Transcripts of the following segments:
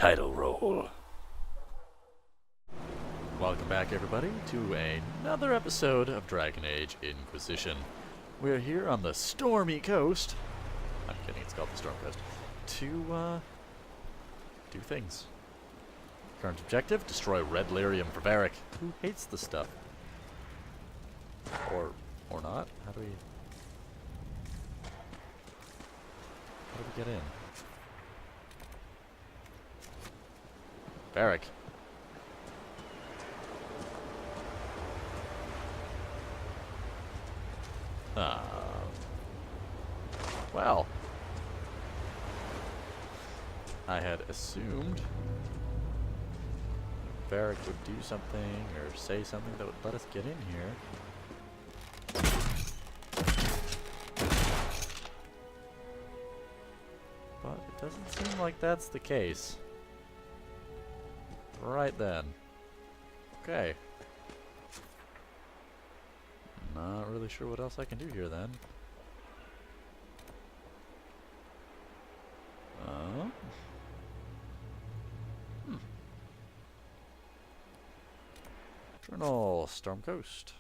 title roll. Welcome back, everybody, to another episode of Dragon Age Inquisition. We're here on the stormy coast. I'm kidding, it's called the Storm Coast. To, do things. Current objective, destroy red lyrium for Varric, who hates the stuff. Or not? How do we get in? Varric. Well, I had assumed Varric would do something or say something that would let us get in here. But it doesn't seem like that's the case. Right then. Okay. Not really sure what else I can do here then. Journal, Storm Coast.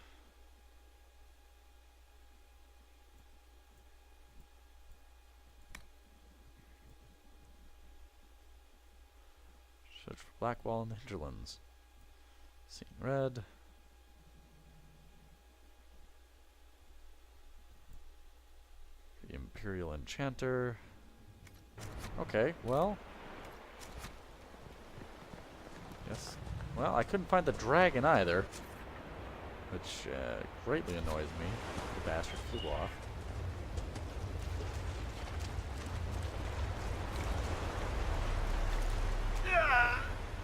Search for Blackwall in the hinterlands. Seeing red. The Imperial Enchanter. Okay, well. Yes. Well, I couldn't find the dragon either, which greatly annoys me. The bastard flew off.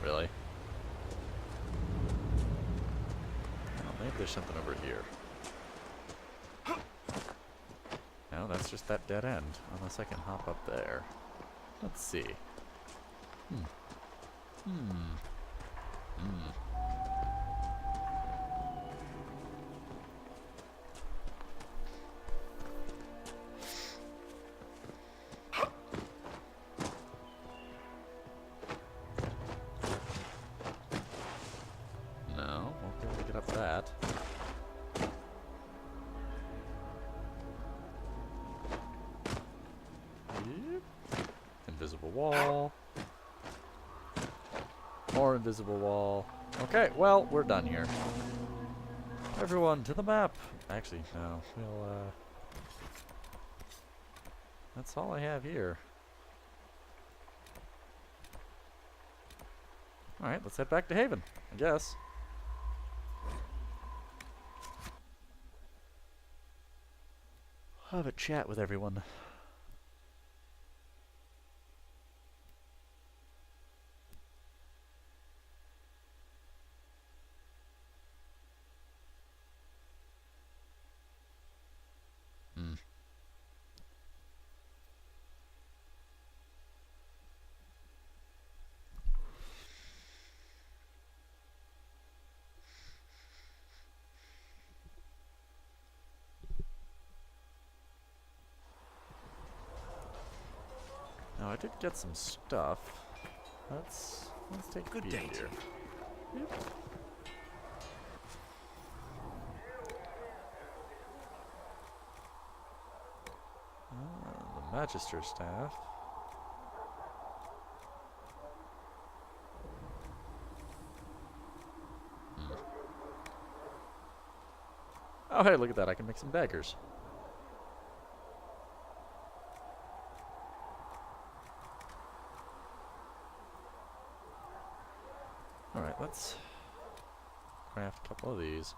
Really? Well, maybe there's something over here. No, that's just that dead end, unless I can hop up there. Let's see. No, won't be able to get up that. Yep. Invisible wall. More invisible wall. Okay, well, we're done here. Everyone, to the map! Actually, no. We'll, that's all I have here. Alright, let's head back to Haven, I guess. I'll have a chat with everyone. Now I did get some stuff. Let's take a Good peek day to here. Yep. The Magister staff. Oh hey, look at that, I can make some daggers. Alright, let's craft a couple of these.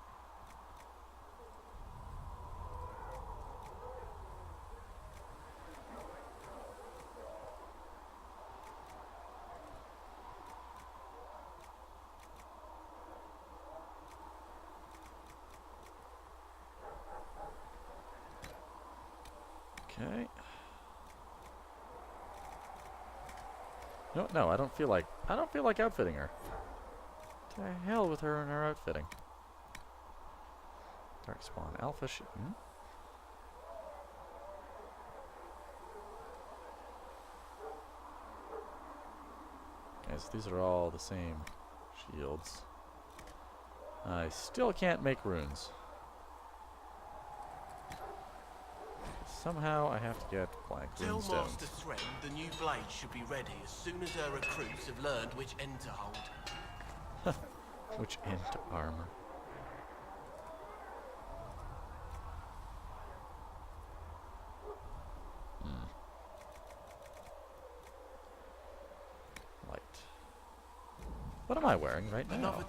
Okay. No, I don't feel like outfitting her. To hell with her and her outfitting. Darkspawn Alpha Okay, so these are all the same shields. I still can't make runes. Somehow I have to get blank Tell rune stones. Master Thren the new blade should be ready as soon as her recruits have learned which end to hold. Which end to armor? Light. What am I wearing right now?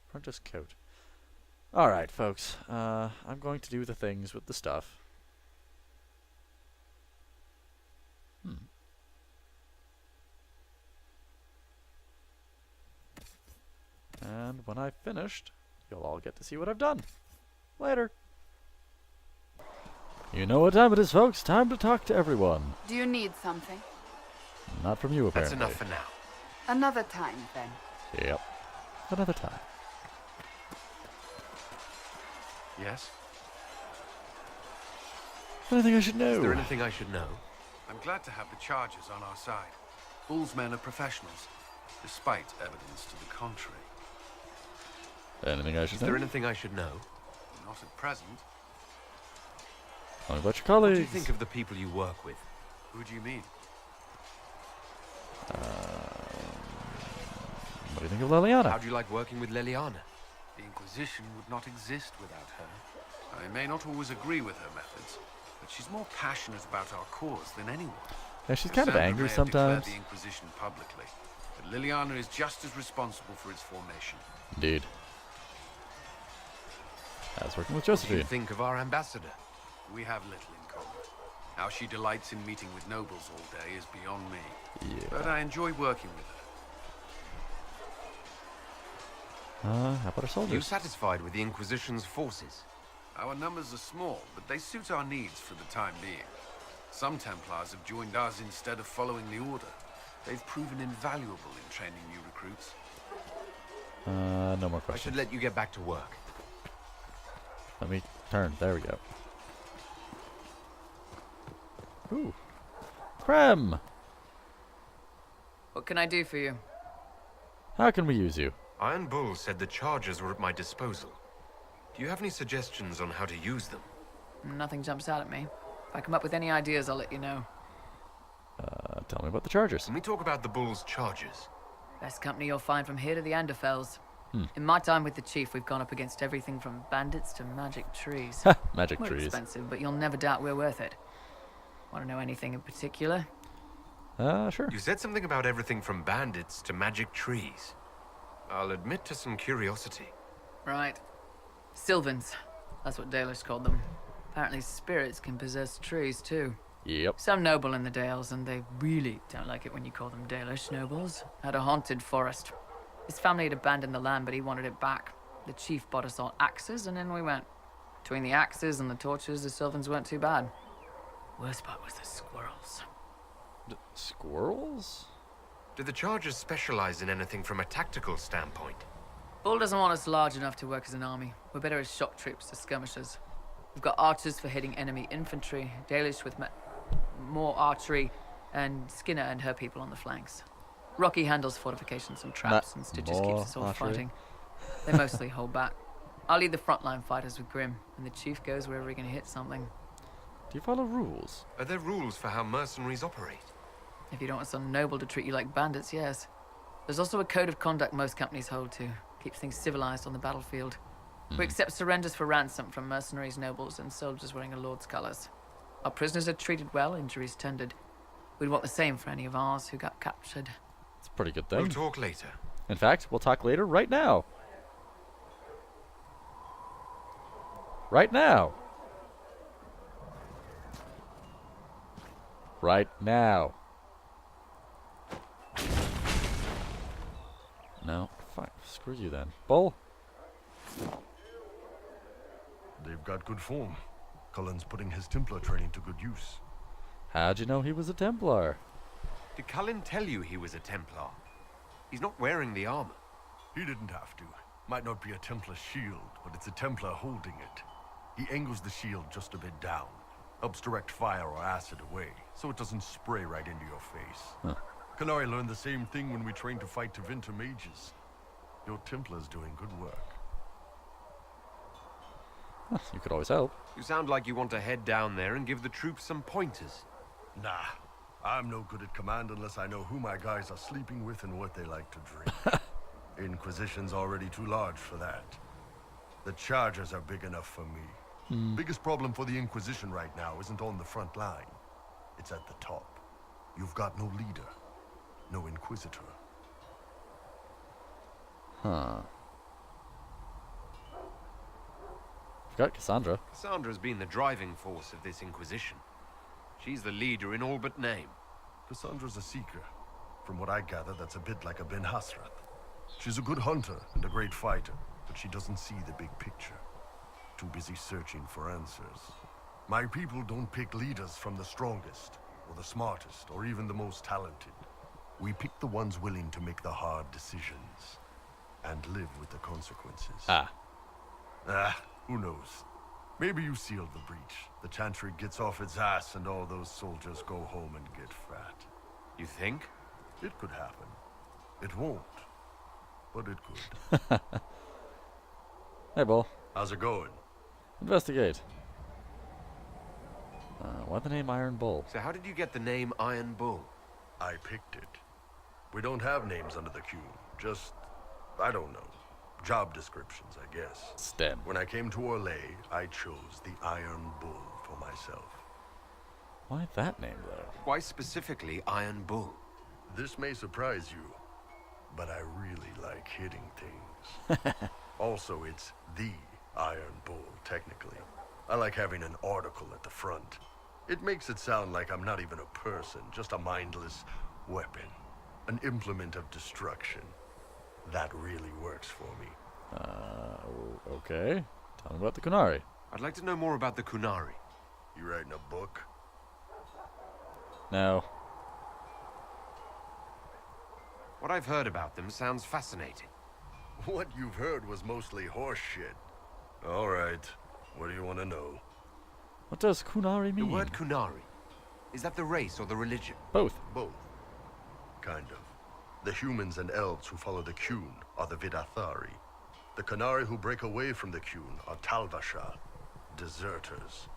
Apprentice coat. Alright, folks. I'm going to do the things with the stuff. And when I've finished, you'll all get to see what I've done. Later. You know what time it is, folks. Time to talk to everyone. Do you need something? Not from you, apparently. That's enough for now. Another time, then. Yep. Another time. Yes? Anything I should know? Is there anything I should know? I'm glad to have the Chargers on our side. Bull's men are professionals, despite evidence to the contrary. Anything I should Is know? there anything I should know? Not at present. Tell me about your What colleagues. do you think of the people you work with? Who do you mean? What do you think of Liliana? How do you like working with Liliana? The Inquisition would not exist without her. I may not always agree with her methods, but she's more passionate about our cause than anyone. Yeah, she's kind of Cassandra angry may have declared sometimes. the Inquisition publicly, but Liliana is just as responsible for its formation. Indeed. As working with What do you Josephine. think of our ambassador? We have little in common. How she delights in meeting with nobles all day is beyond me. Yeah. But I enjoy working with her. How about our Are you soldiers? satisfied with the Inquisition's forces? Our numbers are small, but they suit our needs for the time being. Some Templars have joined us instead of following the Order. They've proven invaluable in training new recruits. No more I questions. should let you get back to work. Let me turn. There we go. Ooh. Krem! What can I do for you? How can we use you? Iron Bull said the Chargers were at my disposal. Do you have any suggestions on how to use them? Nothing jumps out at me. If I come up with any ideas, I'll let you know. Tell me about the Chargers. Can we talk about the Bull's Chargers? Best company you'll find from here to the Anderfells. In my time with the Chief, we've gone up against everything from bandits to magic trees. Magic We're trees. expensive, but you'll never doubt we're worth it. Want to know anything in particular? Sure. You said something about everything from bandits to magic trees. I'll admit to some curiosity. Right. Sylvans. That's what Dalish called them. Apparently spirits can possess trees, too. Yep. Some noble in the Dales, and they really don't like it when you call them Dalish nobles, had a haunted forest. His family had abandoned the land, but he wanted it back. The chief bought us all axes, and in we went. Between the axes and the torches, the Sylvans weren't too bad. Worst part was the squirrels. Squirrels? Do the Chargers specialize in anything from a tactical standpoint? Bull doesn't want us large enough to work as an army. We're better as shock troops, as skirmishers. We've got archers for hitting enemy infantry, Dalish with more archery, and Skinner and her people on the flanks. Rocky handles fortifications and traps, and Stitches keeps us all archery. fighting. They mostly hold back. I'll lead the frontline fighters with Grim, and the chief goes wherever he can hit something. Do you follow rules? Are there rules for how mercenaries operate? If you don't want some noble to treat you like bandits, yes. There's also a code of conduct most companies hold to. Keeps things civilized on the battlefield. We accept surrenders for ransom from mercenaries, nobles, and soldiers wearing a lord's colors. Our prisoners are treated well, injuries tended. We'd want the same for any of ours who got captured. It's a pretty good We'll thing. talk later. In fact, we'll talk later right now. Right now. Right now. No. Fine. Screw you then. Bull? They've got good form. Cullen's putting his Templar training to good use. How'd you know he was a Templar? Did Cullen tell you he was a Templar? He's not wearing the armor. He didn't have to. Might not be a Templar shield, but it's a Templar holding it. He angles the shield just a bit down. Helps direct fire or acid away, so it doesn't spray right into your face. Huh. Canary learned the same thing when we trained to fight Tevinter mages. Your Templar's doing good work. You could always help. You sound like you want to head down there and give the troops some pointers. Nah, I'm no good at command unless I know who my guys are sleeping with and what they like to drink. Inquisition's already too large for that. The Chargers are big enough for me. Biggest problem for the Inquisition right now isn't on the front line. It's at the top. You've got no leader, no Inquisitor. Huh. Forgot Cassandra. Cassandra's been the driving force of this Inquisition. She's the leader in all but name. Cassandra's a seeker. From what I gather, that's a bit like a Ben Hasrath. She's a good hunter and a great fighter, but she doesn't see the big picture. Too busy searching for answers. My people don't pick leaders from the strongest, or the smartest, or even the most talented. We pick the ones willing to make the hard decisions, and live with the consequences. Who knows? Maybe you sealed the breach. The Chantry gets off its ass and all those soldiers go home and get fat. You think? It could happen. It won't, but it could. Hey, Bull. How's it going? Investigate. Why the name Iron Bull? So how did you get the name Iron Bull? I picked it. We don't have names under the queue. Just, I don't know. Job descriptions, I guess. STEM. When I came to Orlais, I chose the Iron Bull for myself. Why that name, though? Why specifically Iron Bull? This may surprise you, but I really like hitting things. Also, it's the Iron Bull, technically. I like having an article at the front. It makes it sound like I'm not even a person, just a mindless weapon. An implement of destruction. That really works for me. Okay. Tell me about the Kunari. I'd like to know more about the Kunari. You writing a book? No. What I've heard about them sounds fascinating. What you've heard was mostly horse shit. All right. What do you want to know? What does Kunari The mean? word Kunari, is that the race or the religion? Both. Both. Kind of. The humans and elves who follow the Qun are the Vidathari. The Kunari who break away from the Qun are Talvasha, deserters.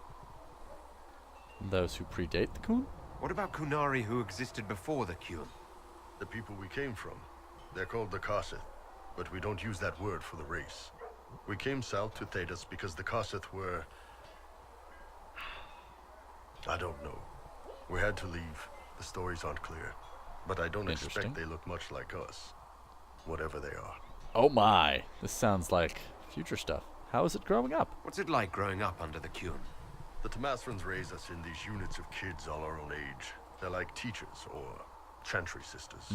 Those who predate the Kun? What about Kunari who existed before the Qun? The people we came from. They're called the Kossith, but we don't use that word for the race. We came south to Thedas because the Kossith were... I don't know. We had to leave. The stories aren't clear. But I don't expect they look much like us. Whatever they are. Oh my. This sounds like future stuff. How is it growing up? What's it like growing up under the Qun? The Tamasrans raise us in these units of kids all our own age. They're like teachers or chantry sisters.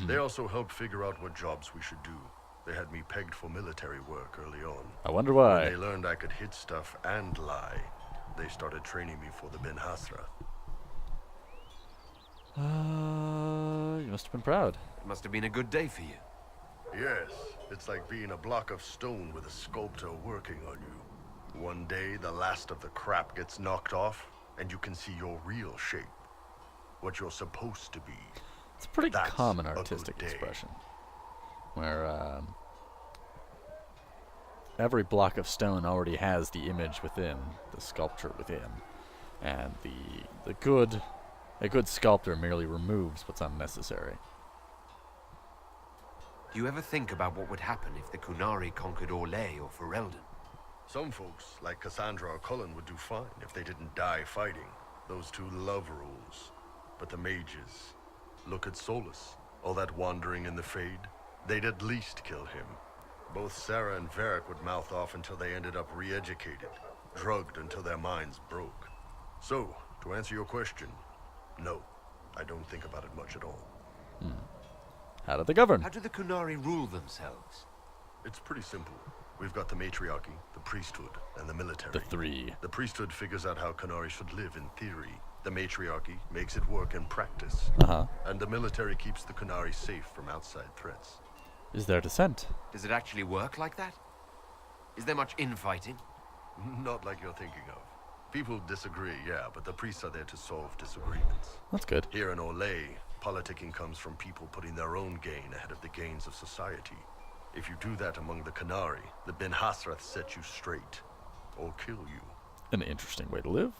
They also help figure out what jobs we should do. They had me pegged for military work early on. I wonder When why. they learned I could hit stuff and lie, they started training me for the Ben Hasrath. You must have been proud. It must have been a good day for you. Yes, it's like being a block of stone with a sculptor working on you. One day, the last of the crap gets knocked off, and you can see your real shape. What you're supposed to be. It's a pretty That's common a good artistic day. expression. Where, every block of stone already has the image within, the sculpture within. And a good sculptor merely removes what's unnecessary. Do you ever think about what would happen if the Kunari conquered Orlais or Ferelden? Some folks, like Cassandra or Cullen, would do fine if they didn't die fighting. Those two love rules. But the mages, look at Solus. All that wandering in the Fade. They'd at least kill him. Both Sarah and Varric would mouth off until they ended up re-educated. Drugged until their minds broke. So, to answer your question, no. I don't think about it much at all. How do they govern? How do the Kunari rule themselves? It's pretty simple. We've got the matriarchy, the priesthood, and the military. The three. The priesthood figures out how Kunari should live in theory. The matriarchy makes it work in practice. And the military keeps the Kunari safe from outside threats. Is there dissent? Does it actually work like that? Is there much infighting? Not like you're thinking of. People disagree, yeah, but the priests are there to solve disagreements. That's good. Here in Olay, politicking comes from people putting their own gain ahead of the gains of society. If you do that among the Qunari, the Ben Hasrath set you straight, or kill you. An interesting way to live.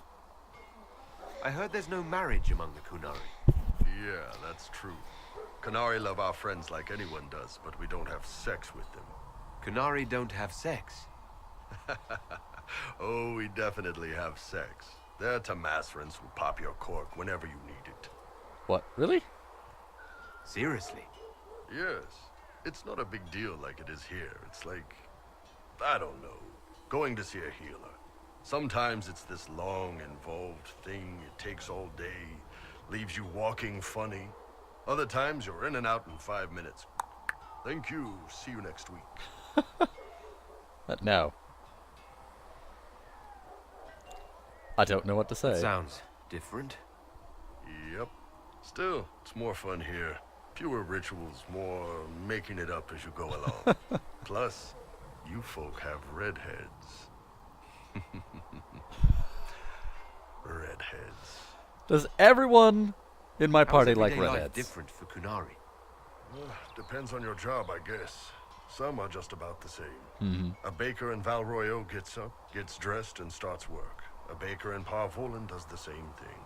I heard there's no marriage among the Qunari. Yeah, that's true. Qunari love our friends like anyone does, but we don't have sex with them. Qunari don't have sex. Oh, we definitely have sex. They're Tamasrans who pop your cork whenever you need it. What? Really? Seriously? Yes. It's not a big deal like it is here. It's like, I don't know, going to see a healer. Sometimes it's this long, involved thing. It takes all day, leaves you walking funny. Other times you're in and out in 5 minutes. Thank you. See you next week. No. I don't know what to say. Sounds different. Yep. Still, it's more fun here. Fewer rituals, more making it up as you go along. Plus, you folk have redheads. Redheads. Does everyone in my party How's like everyday life redheads? different for Qunari? Depends on your job, I guess. Some are just about the same. A baker in Val Royaux gets up, gets dressed, and starts work. A baker in Parvolan does the same thing.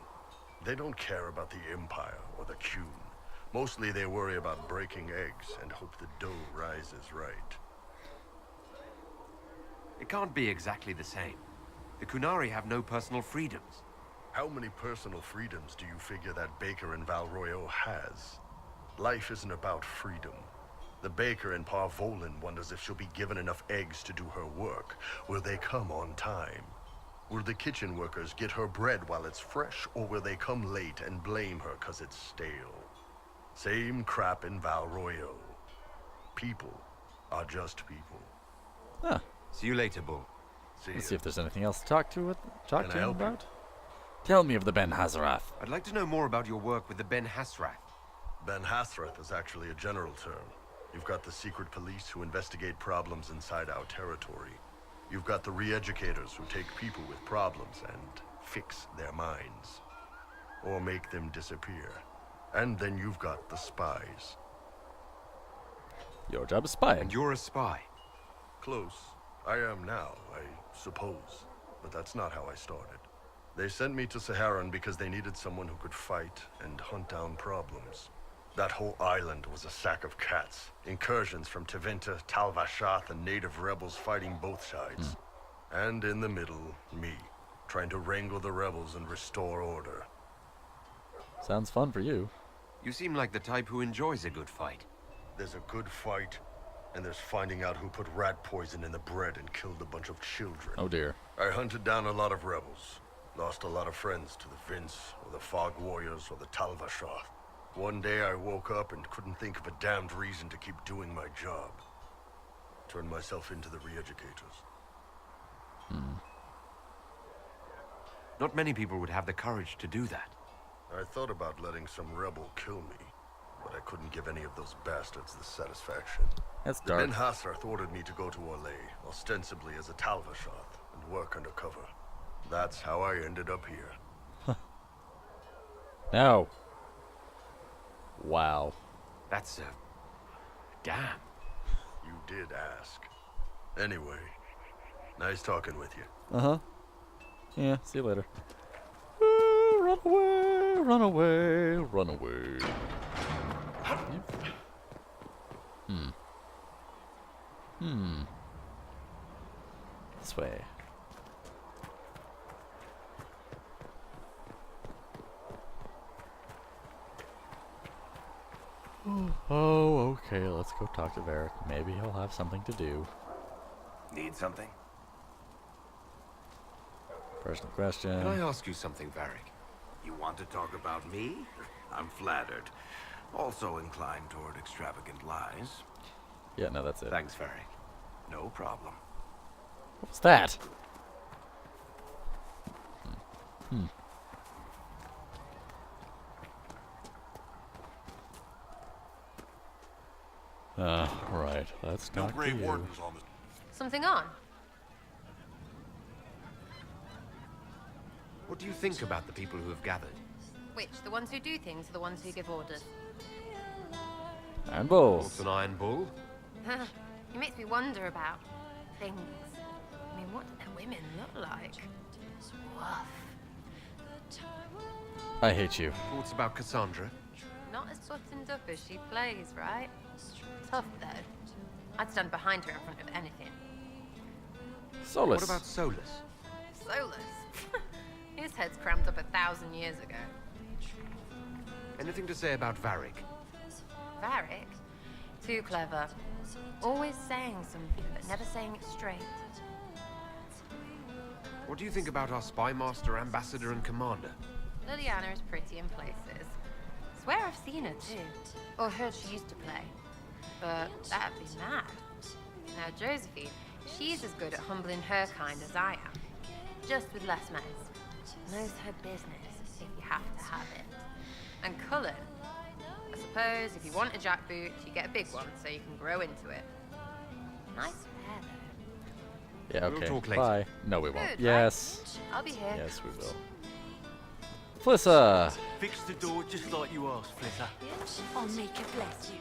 They don't care about the Empire or the Qun. Mostly they worry about breaking eggs and hope the dough rises right. It can't be exactly the same. The Qunari have no personal freedoms. How many personal freedoms do you figure that baker in Val Royaux has? Life isn't about freedom. The baker in Parvolan wonders if she'll be given enough eggs to do her work. Will they come on time? Will the kitchen workers get her bread while it's fresh, or will they come late and blame her 'cause it's stale? Same crap in Val Royaux. People are just people. Huh. See you later, Bull. See Let's ya. see if there's anything else to talk to Can I him help you? about. Tell me of the Ben Hazarath. I'd like to know more about your work with the Ben Hasrath. Ben Hasrath is actually a general term. You've got the secret police who investigate problems inside our territory. You've got the re-educators who take people with problems and fix their minds. Or make them disappear. And then you've got the spies. Your job is spying. And you're a spy. Close. I am now, I suppose. But that's not how I started. They sent me to Saharan because they needed someone who could fight and hunt down problems. That whole island was a sack of cats. Incursions from Teventa, Tal Vashath, and native rebels fighting both sides. And in the middle, me, trying to wrangle the rebels and restore order. Sounds fun for you. You seem like the type who enjoys a good fight. There's a good fight, and there's finding out who put rat poison in the bread and killed a bunch of children. Oh dear. I hunted down a lot of rebels. Lost a lot of friends to the Vince, or the Fog Warriors, or the Tal Vashath. One day I woke up and couldn't think of a damned reason to keep doing my job. Turned myself into the re-educators. Not many people would have the courage to do that. I thought about letting some rebel kill me, but I couldn't give any of those bastards the satisfaction. That's The dark. Ben Hasrath ordered me to go to Olay, ostensibly as a Tal Vashath, and work undercover. That's how I ended up here. No. Wow. That's damn. You did ask. Anyway, nice talking with you. Uh-huh. Yeah, see you later. Run away, run away, run away. This way. Oh, okay, let's go talk to Varric. Maybe he'll have something to do. Need something? Personal question. Can I ask you something, Varric? You want to talk about me? I'm flattered. Also inclined toward extravagant lies. Yeah, no, that's it. Thanks, Varric. No problem. What was that? Right. Let's talk to you. Something on? What do you think about the people who have gathered? Which? The ones who do things or the ones who give orders? Iron Bull. What's an Iron Bull? It makes me wonder about things. I mean, what do their women look like? Woof. I hate you. Thoughts about Cassandra? Not as buttoned up as she plays, right? Tough, though. I'd stand behind her in front of anything. Solus. What about Solus? Solus. His head's crammed up 1,000 years ago. Anything to say about Varric? Varric? Too clever. Always saying something, but never saying it straight. What do you think about our spy master, ambassador, and commander? Liliana is pretty in places. Swear I've seen her too. Or heard she used to play. But that'd be mad. Now Josephine, she's as good at humbling her kind as I am. Just with less mess. Knows her business, if you have to have it. And Cullen, I suppose if you want a jackboot, you get a big one so you can grow into it. Nice hair though. Yeah, We'll okay. talk later. Bye. No, we won't. Good, Yes. right? I'll be here. Yes, we will. Flissa! Fix the door just like you asked, Flitter. I'll make it bless you.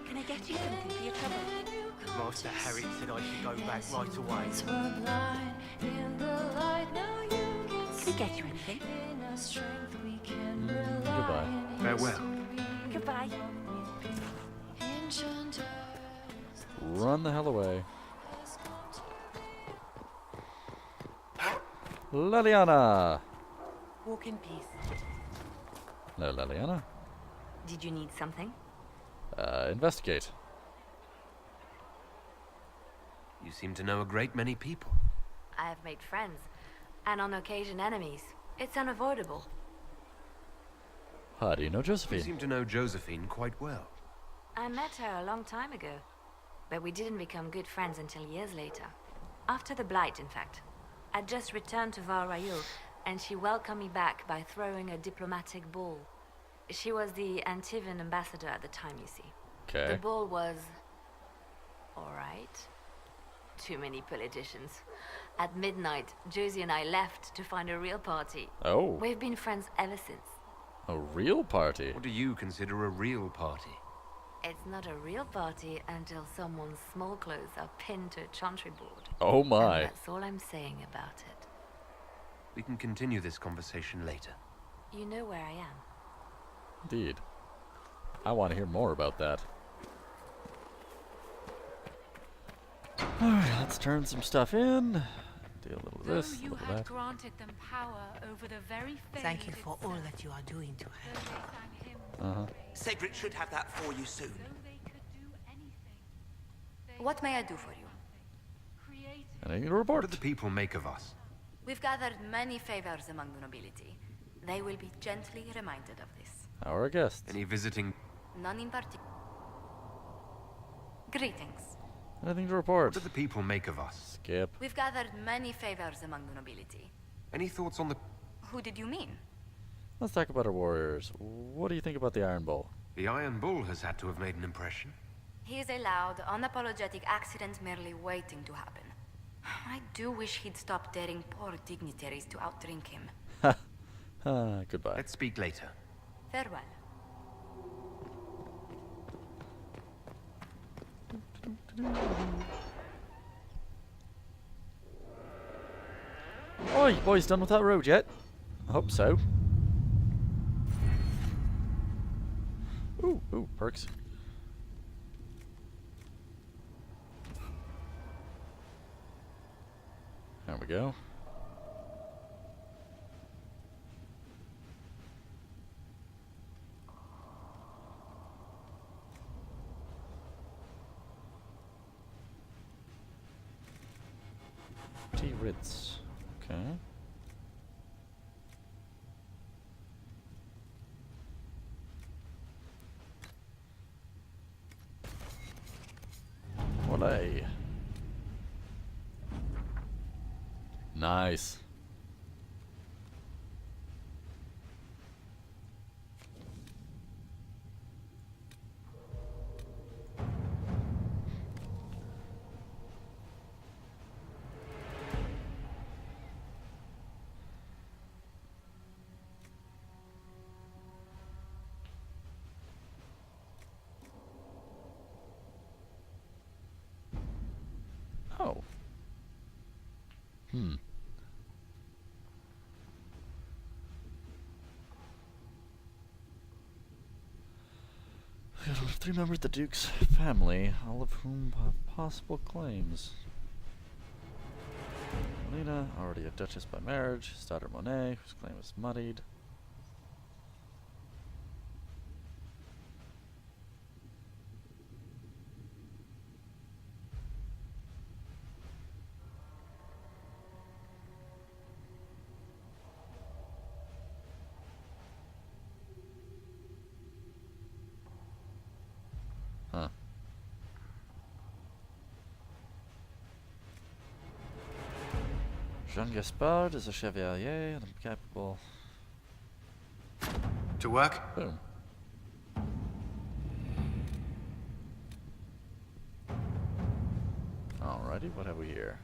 Can I get you something for your trouble? Master Harry said I should go back right away. Can I get you anything? Goodbye. Farewell. Goodbye. Run the hell away. Liliana! Walk in peace. No, Liliana. Did you need something? Investigate. You seem to know a great many people. I have made friends, and on occasion enemies. It's unavoidable. How do you know You Josephine? seem to know Josephine quite well. I met her a long time ago, but we didn't become good friends until years later. After the Blight, in fact. I'd just returned to Val Royeaux, and she welcomed me back by throwing a diplomatic ball. She was the Antivan ambassador at the time, you see. The Okay. ball was... alright. Too many politicians. At midnight, Josie and I left to find a real party. Oh, We've been friends ever since. a real party. What do you consider a real party? It's not a real party until someone's small clothes are pinned to a chantry board. Oh And my. that's all I'm saying about it. We can continue this conversation later. You know where I am. Indeed. I want to hear more about that. Alright, let's turn some stuff in. Do a little of Though this, a you little of had that. granted them power over the very Thank you faith for all itself, that you are doing to her. though they sang hymns Uh-huh. of praise, Cedric should have that for you soon. though they could do anything, they What may I do for you? created Anything to What report? do the people make of us? We've gathered many favors among the nobility. They will be gently reminded of this. Our guests. Any visiting? None in particular. Greetings. Anything to What report? do the people make of us? Skip. We've gathered many favors among the nobility. Any thoughts on the... Who did you mean? Let's talk about our warriors. What do you think about the Iron Bull? The Iron Bull has had to have made an impression. He is a loud, unapologetic accident merely waiting to happen. I do wish he'd stop daring poor dignitaries to outdrink him. Goodbye. Let's speak later. Farewell. Oh, you boys done with that road yet? I hope so. Ooh, perks. There we go. Ritz. Okay. What a nice. Oh. Hmm. We got 3 members of the Duke's family, all of whom have possible claims. Melina, already a duchess by marriage. His daughter Monet, whose claim is muddied. Huh. Jean Gaspard is a chevalier and incapable. To work? Boom. Alrighty, what have we here?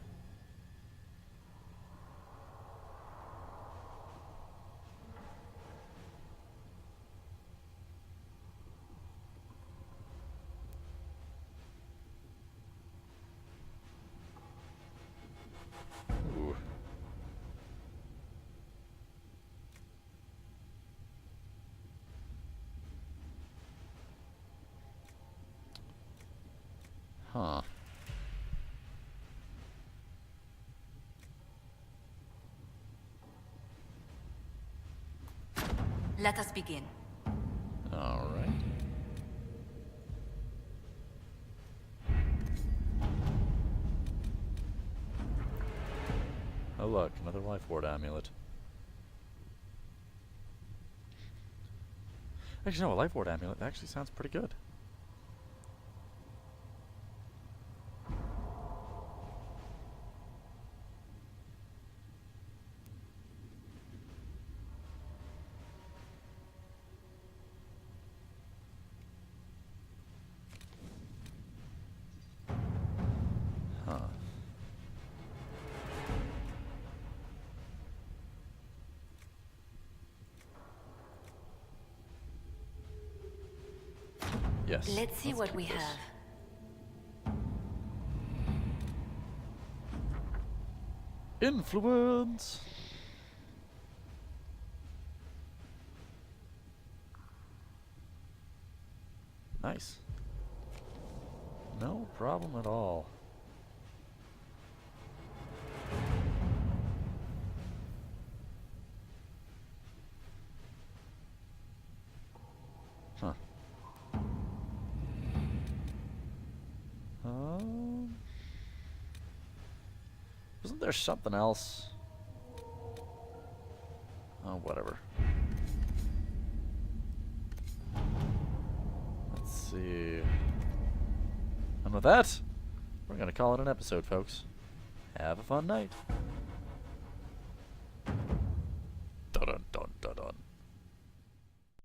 Ooh. Huh. Let us begin. All right. Oh look, another life ward amulet. Actually, no, a life ward amulet actually sounds pretty good. Huh. Yes. Let's see what we keep this. have. Influence. Nice. No problem at all. Huh. Wasn't there something else? Oh, whatever. Let's see. And with that, we're gonna call it an episode, folks. Have a fun night.